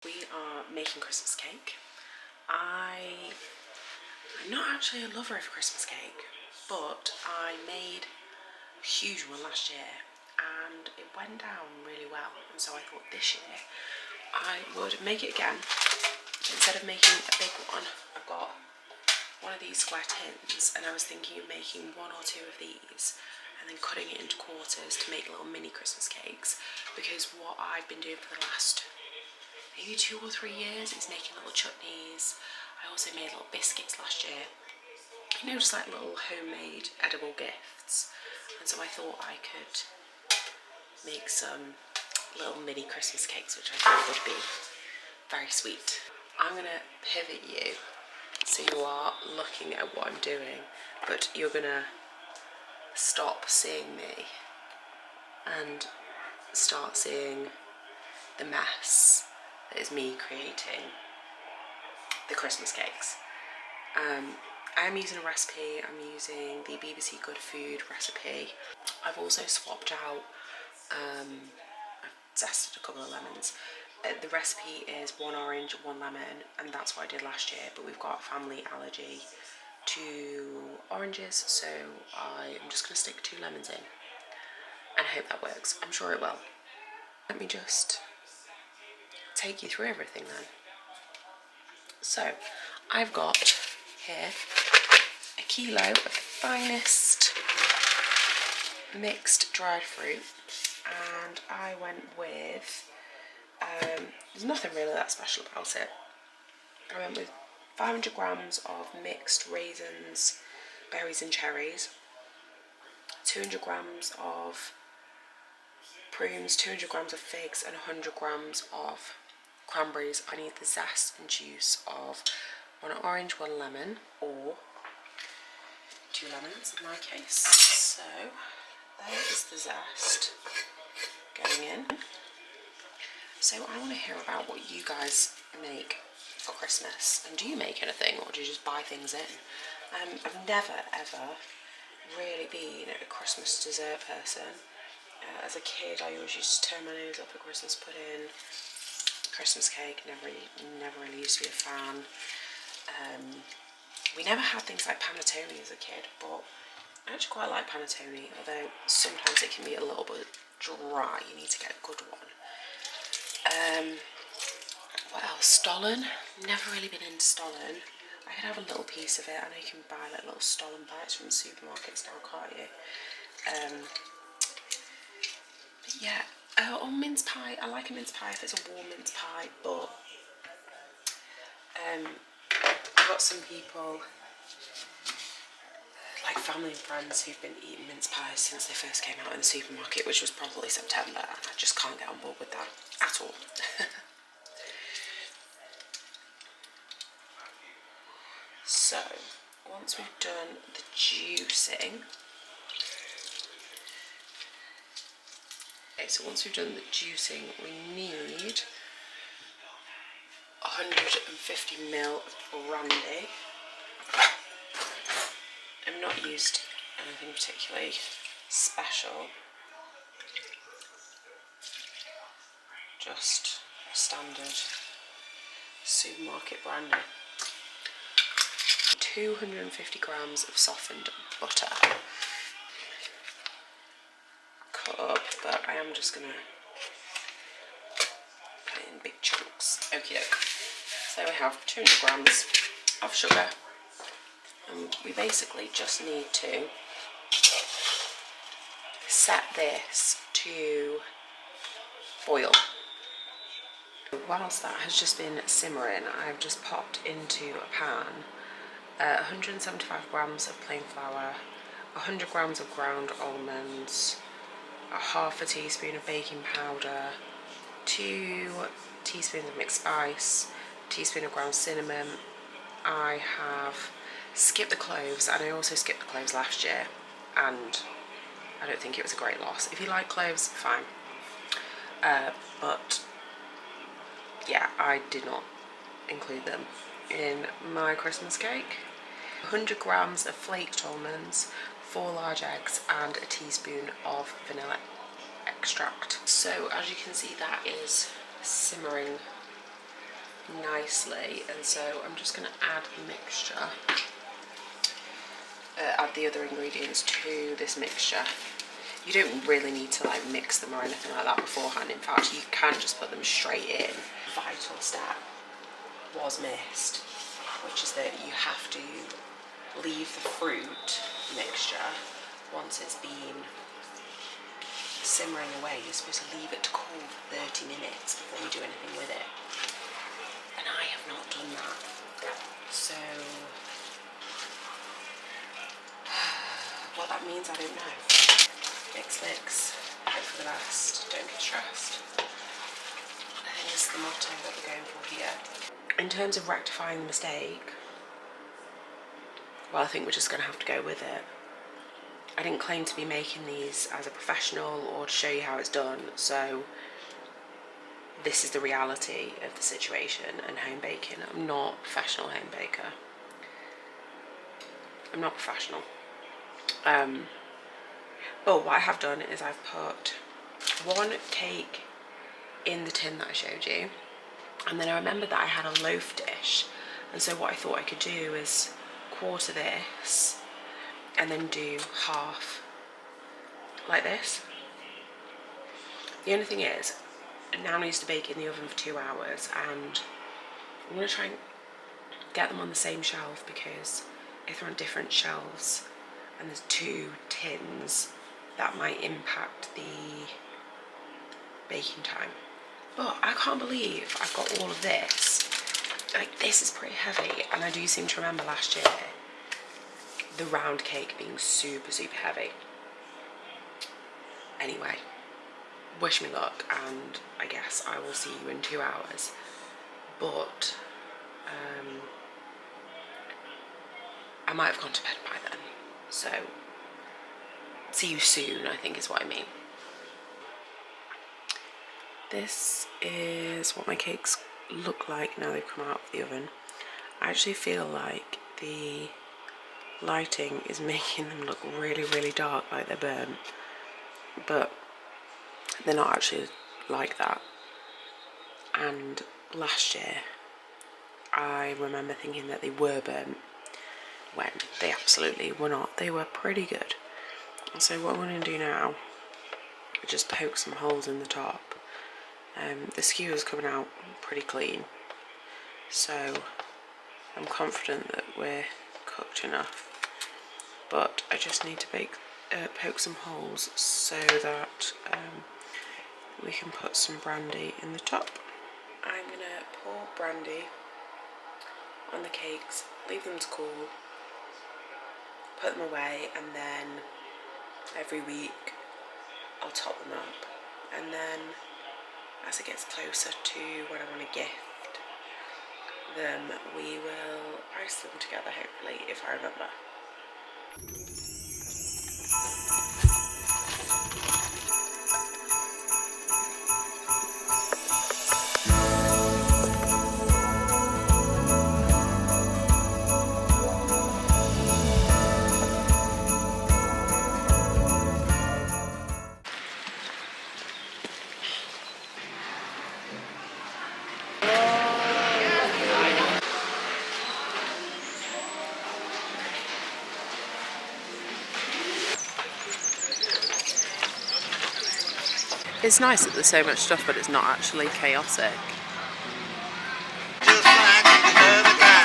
We are making Christmas cake. I'm not actually a lover of Christmas cake, but I made a huge one last year and it went down really well, and so I thought this year I would make it again. Instead of making a big one, I've got one of these square tins, and I was thinking of making one or two of these and then cutting it into quarters to make little mini Christmas cakes, because what I've been doing for the last maybe 2 or 3 years is making little chutneys. I also made little biscuits last year, you know, just like little homemade edible gifts, and so I thought I could make some little mini Christmas cakes, which I thought would be very sweet. I'm gonna pivot you so you are looking at what I'm doing, but you're gonna stop seeing me and start seeing the mess that is me creating the Christmas cakes. I'm using a recipe. I'm using the BBC Good Food recipe. I've also swapped out, I've zested a couple of lemons. The recipe is 1 orange, 1 lemon, and that's what I did last year, but we've got a family allergy to oranges, so I'm just going to stick 2 lemons in and I hope that works. I'm sure it will. Let me just take you through everything then. So I've got here a kilo of the finest mixed dried fruit, and I went with, there's nothing really that special about it. I went with 500 grams of mixed raisins, berries and cherries, 200 grams of prunes, 200 grams of figs, and 100 grams of cranberries. I need the zest and juice of 1 orange, 1 lemon, or 2 lemons in my case. So there is the zest going in. So I want to hear about what you guys make for Christmas, and do you make anything or do you just buy things in? I've never ever really been a Christmas dessert person. As a kid I always used to turn my nose up at Christmas pudding, Christmas cake, never really used to be a fan. We never had things like panettone as a kid, but I actually quite like panettone, although sometimes it can be a little bit dry. You need to get a good one. What else? Stollen. Never really been into stollen. I could have a little piece of it. I know you can buy like little stollen bites from the supermarkets now, can't you? But yeah. Oh, mince pie. I like a mince pie if it's a warm mince pie, but I've got some people, like family and friends, who've been eating mince pies since they first came out in the supermarket, which was probably September, and I just can't get on board with that at all. So once we've done the juicing, we need 150 ml of brandy. I've not used anything particularly special, just standard supermarket brandy. 250 grams of softened butter, cut up, but I am just going to put it in big chunks. Okie doke. So we have 200 grams of sugar, and we basically just need to set this to boil. Whilst that has just been simmering, I've just popped into a pan 175 grams of plain flour, 100 grams of ground almonds, a half a teaspoon of baking powder, 2 teaspoons of mixed spice, a teaspoon of ground cinnamon. I have skipped the cloves, and I also skipped the cloves last year, and I don't think it was a great loss. If you like cloves, fine. But yeah, I did not include them in my Christmas cake. 100 grams of flaked almonds, 4 large eggs, and a teaspoon of vanilla extract. So as you can see, that is simmering nicely, and so I'm just going to add the mixture, add the other ingredients to this mixture. You don't really need to like mix them or anything like that beforehand. In fact, you can just put them straight in. Vital step was missed, which is that you have to leave the fruit mixture once it's been simmering away. You're supposed to leave it to cool for 30 minutes before you do anything with it. And I have not done that. So what that means, I don't know. Mix, mix, hope for the best, don't get stressed. I think this is the motto that we're going for here. In terms of rectifying the mistake, well, I think we're just going to have to go with it. I didn't claim to be making these as a professional or to show you how it's done, so this is the reality of the situation and home baking. I'm not a professional home baker. I'm not professional. But what I have done is I've put one cake in the tin that I showed you, and then I remembered that I had a loaf dish, and so what I thought I could do is quarter this and then do half like this. The only thing is, it now needs to bake in the oven for 2 hours, and I'm going to try and get them on the same shelf, because if they're on different shelves and there's 2 tins, that might impact the baking time. But I can't believe I've got all of this. Like, this is pretty heavy, and I do seem to remember last year the round cake being super, super heavy. Anyway, wish me luck, and I guess I will see you in 2 hours. But I might have gone to bed by then, so see you soon, I think is what I mean. This is what my cakes look like now they've come out of the oven. I actually feel like the lighting is making them look really, really dark, like they're burnt, but they're not actually like that. And last year I remember thinking that they were burnt, when they absolutely were not. They were pretty good. And so what I'm going to do now is just poke some holes in the top. The skewer's coming out pretty clean, so I'm confident that we're cooked enough, but I just need to poke some holes so that we can put some brandy in the top. I'm going to pour brandy on the cakes, leave them to cool, put them away, and then every week I'll top them up, and then as it gets closer to when I want to gift them, we will ice them together, hopefully, if I remember. It's nice that there's so much stuff, but it's not actually chaotic. Just like another guy,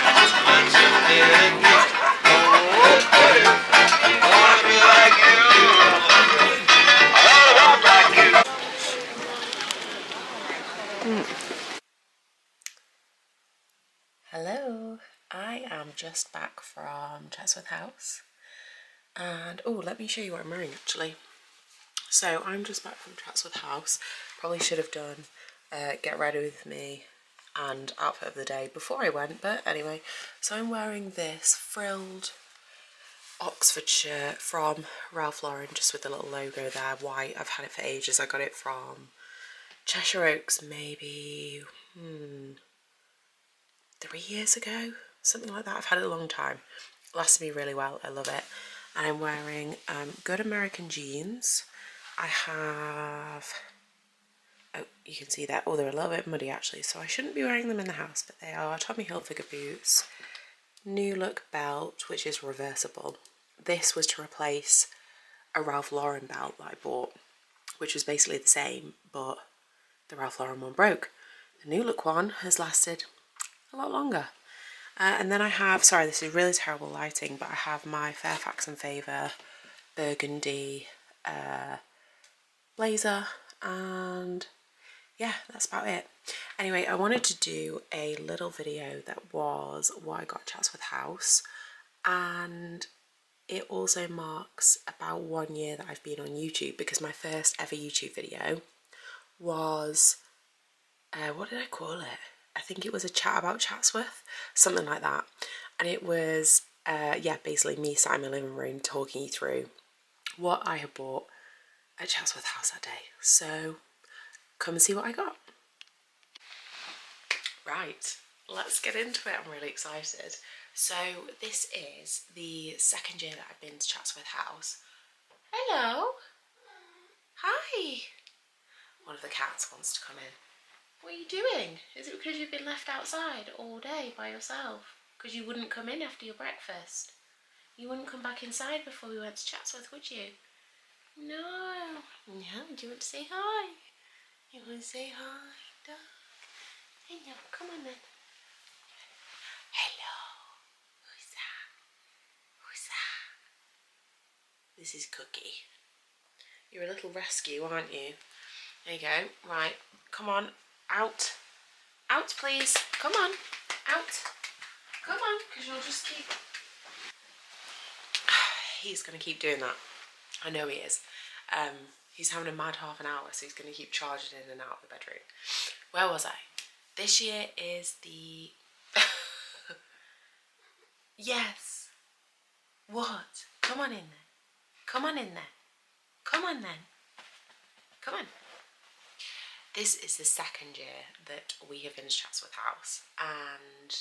Hello, I am just back from Chatsworth House, and oh, let me show you what I'm wearing actually. So I'm just back from Chatsworth House. Probably should have done get ready with me and outfit of the day before I went, but anyway. So I'm wearing this frilled Oxford shirt from Ralph Lauren, just with the little logo there, white. I've had it for ages. I got it from Cheshire Oaks maybe 3 years ago, something like that. I've had it a long time. It lasted me really well. I love it. And I'm wearing good American jeans. I have Oh, you can see that. Oh, they're a little bit muddy actually, so I shouldn't be wearing them in the house, but they are Tommy Hilfiger boots. New look belt, which is reversible. This was to replace a Ralph Lauren belt that I bought, which was basically the same, but the Ralph Lauren one broke. The new look one has lasted a lot longer. And then I have, sorry, this is really terrible lighting, but I have my Fairfax and Favour burgundy blazer, and yeah, that's about it. Anyway, I wanted to do a little video that was what I got at Chatsworth House, and it also marks about 1 year that I've been on YouTube, because my first ever YouTube video was, what did I call it? I think it was a chat about Chatsworth, something like that. And it was, yeah, basically me sat in my living room talking you through what I had bought at Chatsworth House that day. So come and see what I got. Right, let's get into it. I'm really excited. So this is the second year that I've been to Chatsworth House. Hello. Hi. One of the cats wants to come in. What are you doing? Is it because you've been left outside all day by yourself? Because you wouldn't come in after your breakfast? You wouldn't come back inside before we went to Chatsworth, would you? No. No, do you want to say hi? You want to say hi, dog? Hello, come on then. Hello. Who's that? Who's that? This is Cookie. You're a little rescue, aren't you? There you go. Right, come on. Out. Out, please. Come on. Out. Come on, because you'll just keep... He's going to keep doing that. I know he is. He's having a mad half an hour, so he's going to keep charging in and out of the bedroom. Where was I? This year is the... Yes. What? Come on in there. Come on in there. Come on then. Come on. This is the second year that we have been to Chatsworth House, and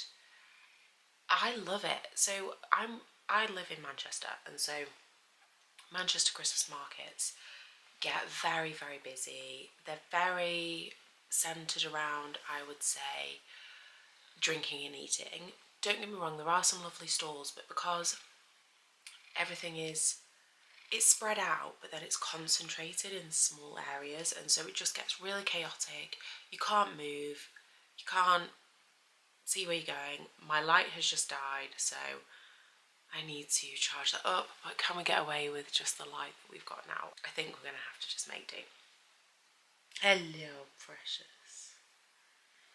I love it. So I live in Manchester, and so Manchester Christmas markets get very, very busy. They're very centred around, I would say, drinking and eating. Don't get me wrong, there are some lovely stalls, but because everything is, it's spread out, but then it's concentrated in small areas, and so it just gets really chaotic. You can't move, you can't see where you're going. My light has just died, so I need to charge that up, but can we get away with just the light that we've got now? I think we're going to have to just make do. Hello, precious.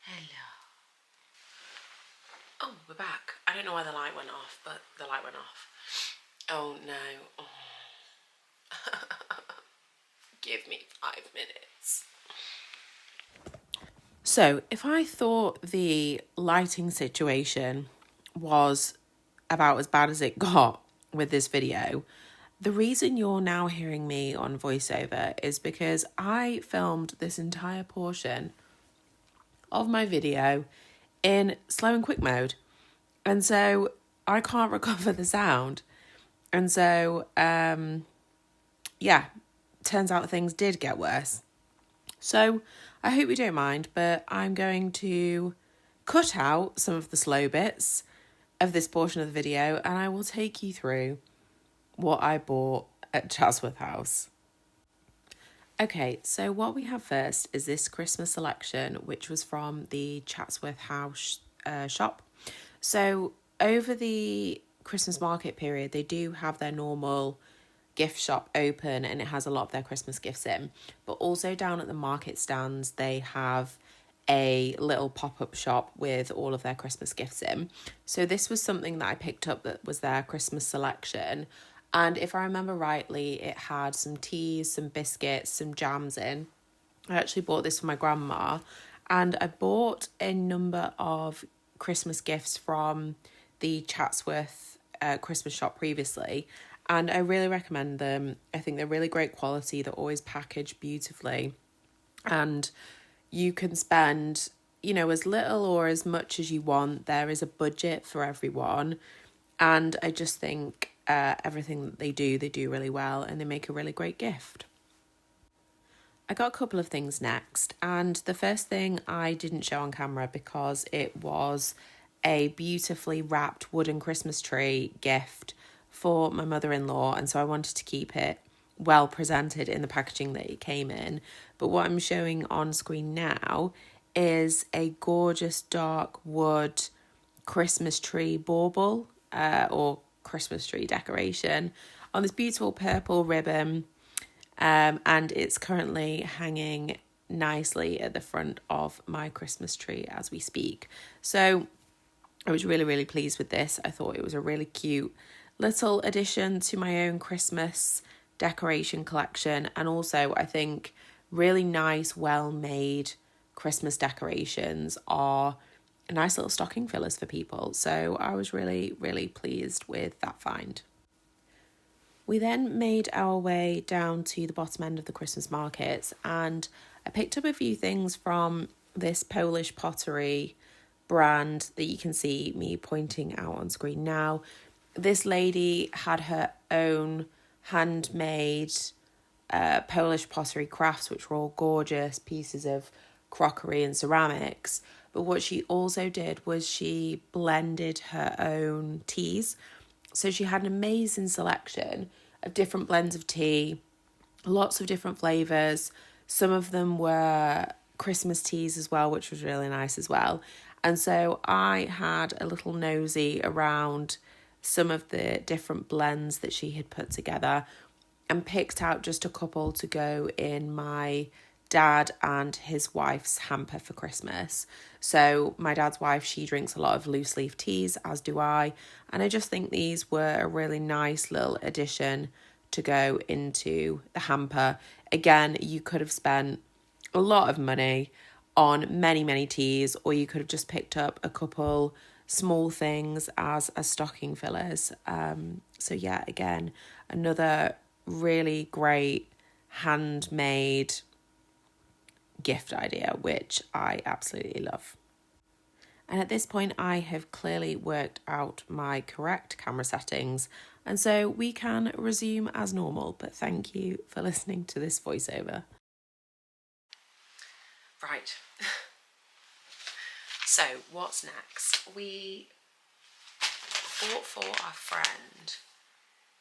Hello. Oh, we're back. I don't know why the light went off, but the light went off. Oh no. Oh. Give me 5 minutes. So if I thought the lighting situation was about as bad as it got with this video, the reason you're now hearing me on voiceover is because I filmed this entire portion of my video in slow and quick mode, and so I can't recover the sound, and so yeah, turns out things did get worse. So I hope you don't mind, but I'm going to cut out some of the slow bits of this portion of the video, and I will take you through what I bought at Chatsworth House. Okay, so what we have first is this Christmas selection, which was from the Chatsworth House shop. So over the Christmas market period, they do have their normal gift shop open, and it has a lot of their Christmas gifts in. But also down at the market stands, they have a little pop-up shop with all of their Christmas gifts in. So this was something that I picked up that was their Christmas selection. And if I remember rightly, it had some teas, some biscuits, some jams in. I actually bought this for my grandma, and I bought a number of Christmas gifts from the Chatsworth Christmas shop previously, and I really recommend them. I think they're really great quality. They're always packaged beautifully, and you can spend, you know, as little or as much as you want. There is a budget for everyone, and I just think everything that they do really well, and they make a really great gift. I got a couple of things next, and the first thing I didn't show on camera because it was a beautifully wrapped wooden Christmas tree gift for my mother-in-law, and so I wanted to keep it well presented in the packaging that it came in. But what I'm showing on screen now is a gorgeous dark wood Christmas tree bauble or Christmas tree decoration on this beautiful purple ribbon, and it's currently hanging nicely at the front of my Christmas tree as we speak. So I was really, really pleased with this. I thought it was a really cute little addition to my own Christmas decoration collection, and also I think really nice, well-made Christmas decorations are nice little stocking fillers for people. So I was really, really pleased with that find. We then made our way down to the bottom end of the Christmas markets, and I picked up a few things from this Polish pottery brand that you can see me pointing out on screen now. This lady had her own handmade Polish pottery crafts, which were all gorgeous pieces of crockery and ceramics. But what she also did was she blended her own teas. So she had an amazing selection of different blends of tea, lots of different flavours. Some of them were Christmas teas as well, which was really nice as well. And so I had a little nosy around some of the different blends that she had put together and picked out just a couple to go in my dad and his wife's hamper for Christmas. So my dad's wife, she drinks a lot of loose leaf teas, as do I, and I just think these were a really nice little addition to go into the hamper. Again, you could have spent a lot of money on many teas, or you could have just picked up a couple small things as stocking fillers. So yeah, again, another really great handmade gift idea, which I absolutely love. And at this point, I have clearly worked out my correct camera settings, and so we can resume as normal. But thank you for listening to this voiceover. Right. So what's next? We bought for our friend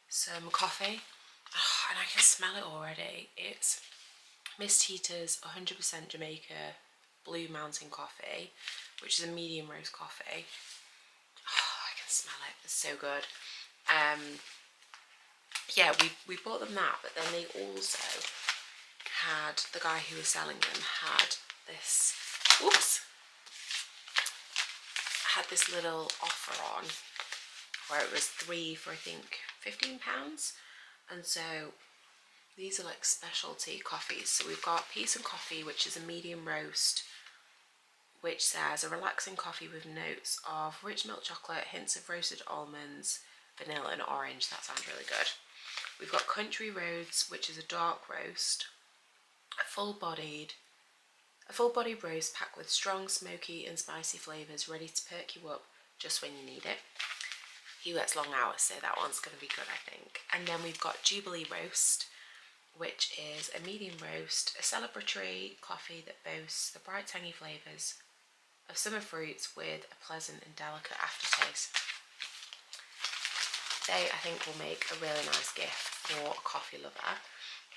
some coffee. Oh, and I can smell it already. It's Miss Tita's 100% Jamaica Blue Mountain coffee, which is a medium roast coffee. Oh, I can smell it. It's so good. Yeah, we bought them that, but then they also had, the guy who was selling them had this, had this little offer on where it was 3 for I think £15. And so these are like specialty coffees. So we've got Peace and Coffee, which is a medium roast, which says a relaxing coffee with notes of rich milk chocolate, hints of roasted almonds, vanilla and orange. That sounds really good. We've got Country Roads, which is a dark roast, a full-bodied roast packed with strong, smoky and spicy flavours, ready to perk you up just when you need it. He works long hours, so that one's going to be good, I think. And then we've got Jubilee Roast, which is a medium roast, a celebratory coffee that boasts the bright tangy flavours of summer fruits with a pleasant and delicate aftertaste. They, I think, will make a really nice gift for a coffee lover.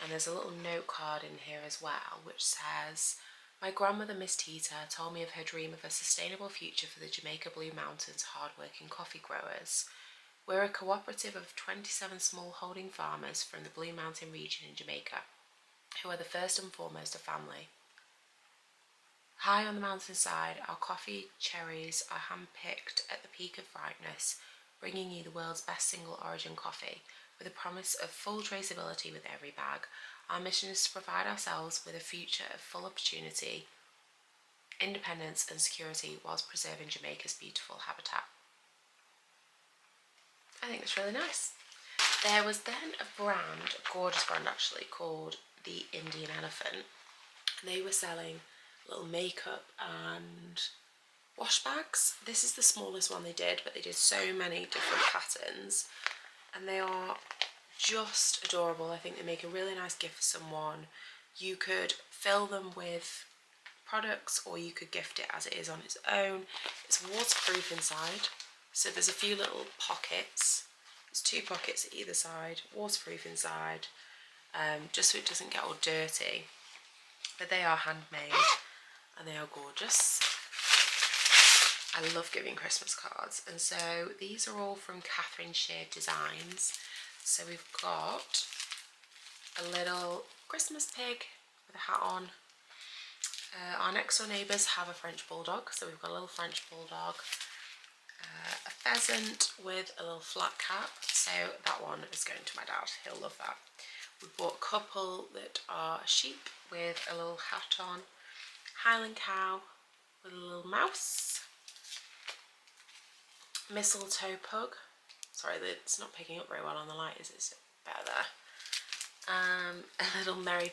And there's a little note card in here as well, which says, my grandmother, Miss Tita, told me of her dream of a sustainable future for the Jamaica Blue Mountains hard-working coffee growers. We're a cooperative of 27 small holding farmers from the Blue Mountain region in Jamaica, who are the first and foremost a family. High on the mountainside, our coffee cherries are hand-picked at the peak of ripeness, bringing you the world's best single origin coffee, with a promise of full traceability with every bag. Our mission is to provide ourselves with a future of full opportunity, independence and security whilst preserving Jamaica's beautiful habitat. I think it's really nice. There was then a brand, a gorgeous brand actually, called the Indian Elephant. They were selling little makeup and wash bags. This is the smallest one they did, but they did so many different patterns and they are just adorable. I think they make a really nice gift for someone You could fill them with products, or you could gift it as it is on its own. It's waterproof inside, so there's a few little pockets. There's 2 pockets at either side, waterproof inside, just so it doesn't get all dirty. But they are handmade and they are gorgeous. I love giving Christmas cards, and so these are all from Catherine Shear Designs. So we've got a little Christmas pig with a hat on. Our next door neighbours have a French bulldog, so we've got a little French bulldog. A pheasant with a little flat cap, so that one is going to my dad, he'll love that. We bought a couple that are sheep with a little hat on, Highland cow with a little mouse, mistletoe pug, sorry it's not picking up very well on the light, is it? It's better there. A little Merry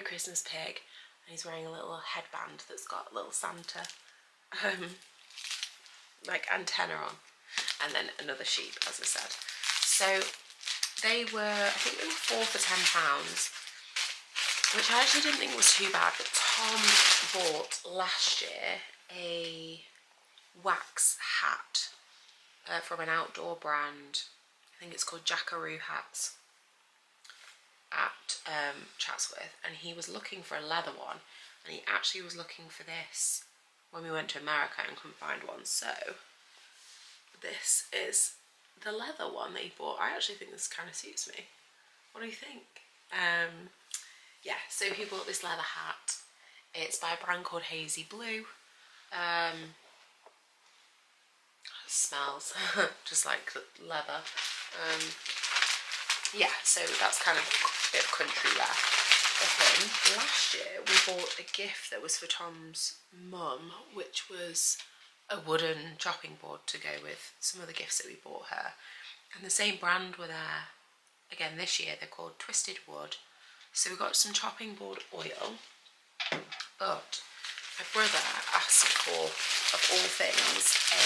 Christmas pig, and he's wearing a little headband that's got a little Santa like antenna on, and then another sheep, as I said. So they were, I think they were 4 for £10, which I actually didn't think was too bad. But Tom bought last year a wax hat from an outdoor brand, I think it's called Jackaroo Hats, at Chatsworth, and he was looking for a leather one, and he actually was looking for this when we went to America and couldn't find one. So this is the leather one that he bought. I actually think this kind of suits me. What do you think? Yeah, so he bought this leather hat. It's by a brand called Hazy Blue. It smells just like leather. Yeah, so that's kind of a bit of country wear for him. Last year we bought a gift that was for Tom's mum, which was a wooden chopping board to go with some of the gifts that we bought her. And the same brand were there again this year. They're called Twisted Wood. So we got some chopping board oil, but my brother asked for, of all things, a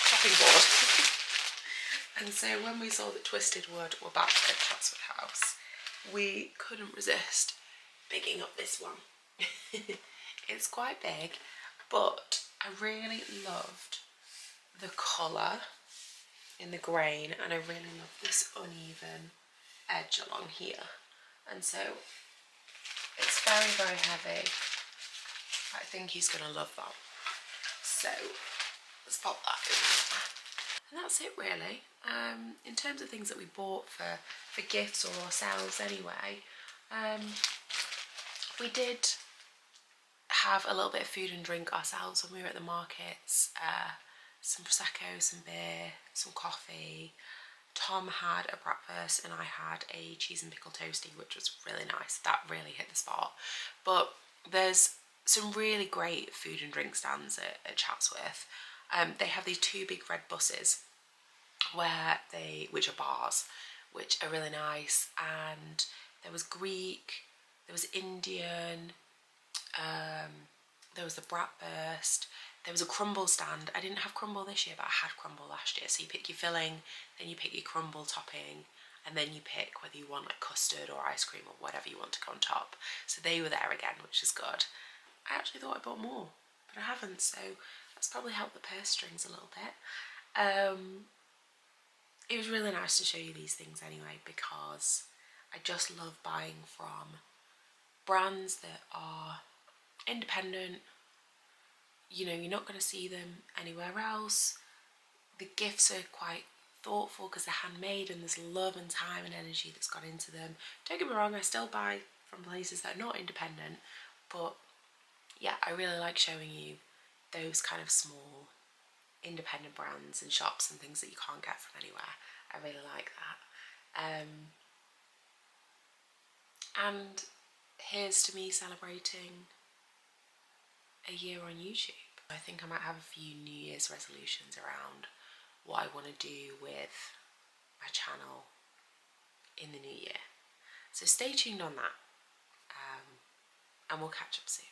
chopping board. And so when we saw that Twisted Wood were back at Chatsworth House, we couldn't resist bigging up this one. It's quite big, but I really loved the colour in the grain, and I really love this uneven edge along here. And so it's very, very heavy. I think he's going to love that. So let's pop that in there. And that's it really. In terms of things that we bought for gifts or ourselves anyway, we did have a little bit of food and drink ourselves when we were at the markets. Some Prosecco, some beer, some coffee. Tom had a breakfast and I had a cheese and pickle toastie, which was really nice. That really hit the spot. But there's some really great food and drink stands at Chatsworth. They have these 2 big red buses which are bars, which are really nice. And there was Greek, there was Indian, there was the bratwurst, there was a crumble stand. I didn't have crumble this year, but I had crumble last year. So you pick your filling, then you pick your crumble topping, and then you pick whether you want like custard or ice cream or whatever you want to go on top. So they were there again, which is good. I actually thought I bought more, but I haven't, so that's probably helped the purse strings a little bit. It was really nice to show you these things anyway, because I just love buying from brands that are independent. You know, you're not going to see them anywhere else. The gifts are quite thoughtful because they're handmade and there's love and time and energy that's gone into them. Don't get me wrong, I still buy from places that are not independent, but yeah, I really like showing you those kind of small independent brands and shops and things that you can't get from anywhere. I really like that. And here's to me celebrating a year on YouTube. I think I might have a few New Year's resolutions around what I want to do with my channel in the new year. So stay tuned on that, and we'll catch up soon.